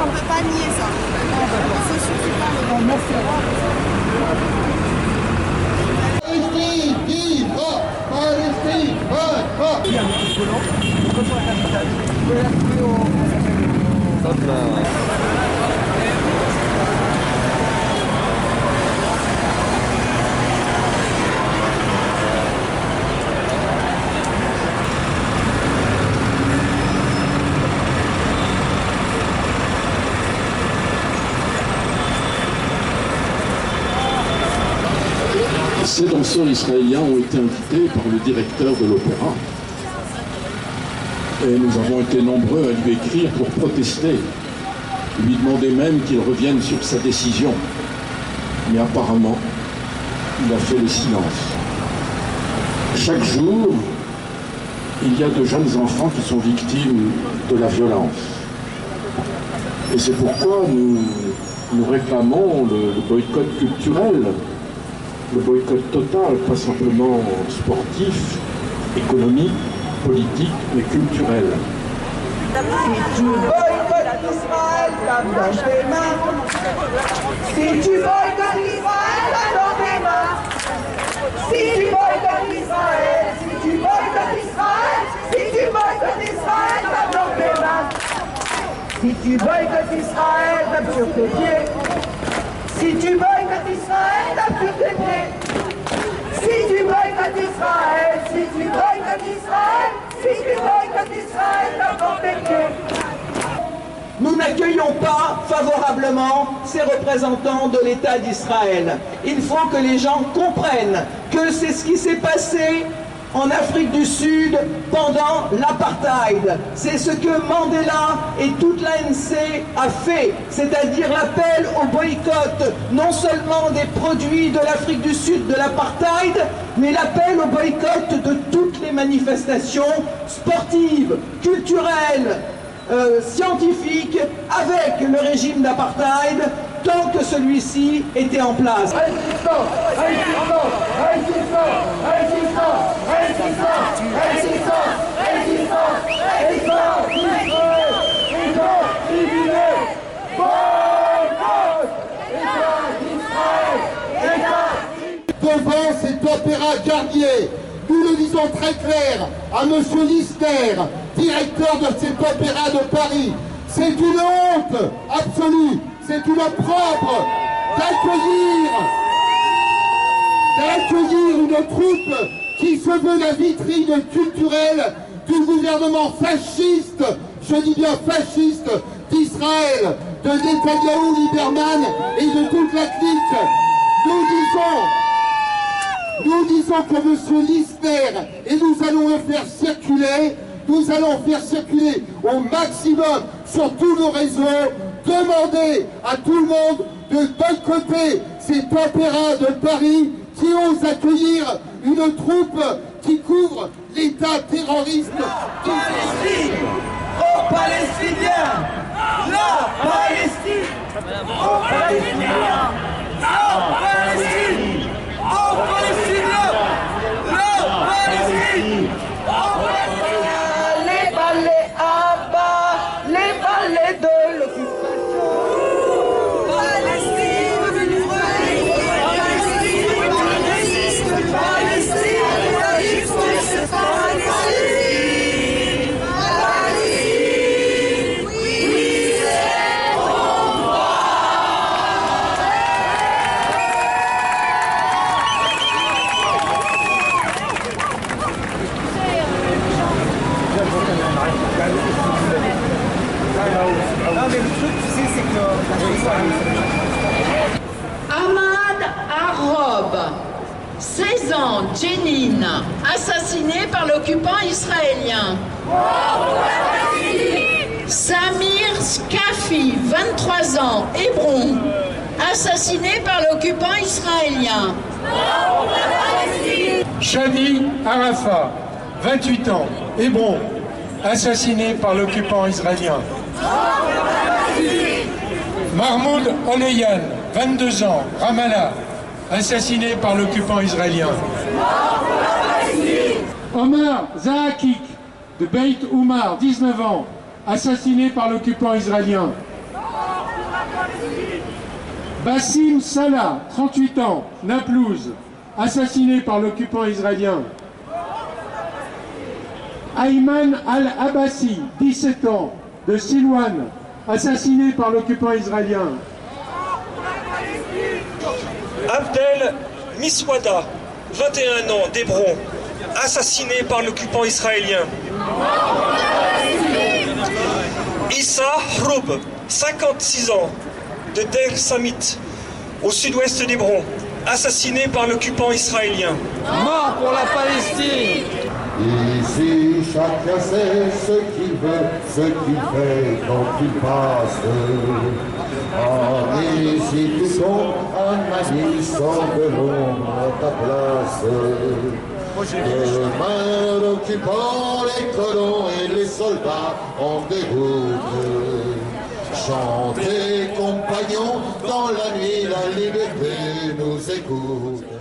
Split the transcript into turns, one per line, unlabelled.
on ne peut pas nier ça. Il faut surtout pas le
Palestine, viva! Palestine, viva!
Il y a un petit volant, quand on a la capitale, vous pouvez la trouver au...
Ces danseurs israéliens ont été invités par le directeur de l'opéra. Et nous avons été nombreux à lui écrire pour protester, lui demander même qu'il revienne sur sa décision. Mais apparemment, il a fait le silence. Chaque jour, il y a de jeunes enfants qui sont victimes de la violence. Et c'est pourquoi nous réclamons le boycott culturel, le boycott total, pas simplement sportif, économique, politique, mais culturel.
Si tu boycottes Israël, tape dans tes mains. Si tu boycottes Israël, tape dans tes mains. Si tu boycottes Israël, si tu boycottes Israël, si tu boycottes Israël, tape dans tes mains. Si tu boycottes Israël, tape sur tes pieds. Si tu boycottes Israël, tape sur tes pieds. Si tu boycottes Israël, si tu boycottes Israël, si tu boycottes Israël, tape dans tes pieds. Nous n'accueillons pas favorablement ces représentants de l'État d'Israël. Il faut que les gens comprennent que c'est ce qui s'est passé en Afrique du Sud pendant l'apartheid. C'est ce que Mandela et toute l'ANC a fait, c'est-à-dire l'appel au boycott non seulement des produits de l'Afrique du Sud de l'apartheid, mais l'appel au boycott de toutes les manifestations sportives, culturelles, scientifiques avec le régime d'apartheid tant que celui-ci était en place.
Résistance, résistance, résistance, résistance, résistance, résistance, résistance, résistance, Israël, État civilé, boycott, État d'Israël, État. Devant cet opéra Garnier, nous le disons très clair à M. Lister, directeur de cet opéra de Paris, c'est une honte absolue, c'est une opprobre d'accueillir une troupe qui se veut la vitrine culturelle du gouvernement fasciste, je dis bien fasciste, d'Israël, de Netanyahou, Lieberman et de toute la clique. Nous disons que M. Lister, et nous allons le faire circuler, nous allons faire circuler au maximum sur tous nos réseaux, demander à tout le monde de boycotter cet opéra de Paris qui ose accueillir une troupe qui couvre l'État terroriste.
Palestine, aux Palestiniens, la Palestine, aux Palestiniens, la Palestine, aux Palestiniens, la Palestine, aux Palestiniens, les balais à bas, les balais de l'occupation. Palestine, Palestine, Palestine, la justice, Palestine, Palestine, oui, c'est ton droit.
Non mais le truc, tu sais, c'est que...
Ahmad Arob, 16 ans, Jenin, assassiné par l'occupant israélien. Samir Skafi, 23 ans, Hébron, assassiné par l'occupant israélien.
Shadi Arafat, 28 ans, Hébron, assassiné par l'occupant israélien. Mahmoud Oleyan, 22 ans, Ramallah, assassiné par l'occupant israélien. Omar Zahakik, de Beit Oumar, 19 ans, assassiné par l'occupant israélien. Bassim Salah, 38 ans, Naplouse, assassiné par l'occupant israélien. Ayman Al-Abbasi, 17 ans, de Silouane, assassiné par l'occupant israélien.
Abdel Miswada, 21 ans, d'Hébron, assassiné par l'occupant israélien. Issa Hroub, 56 ans, de Deir Samit, au sud-ouest d'Hébron, assassiné par l'occupant israélien.
Mort pour la Palestine!
Ici, chacun sait ce qu'il veut, ce qu'il fait quand il passe. En ici, tout compte, un ami sort de l'ombre à ta place. Demain, l'occupant, les colons et les soldats en déroute. Chantez, compagnons, dans la nuit, la liberté nous écoute.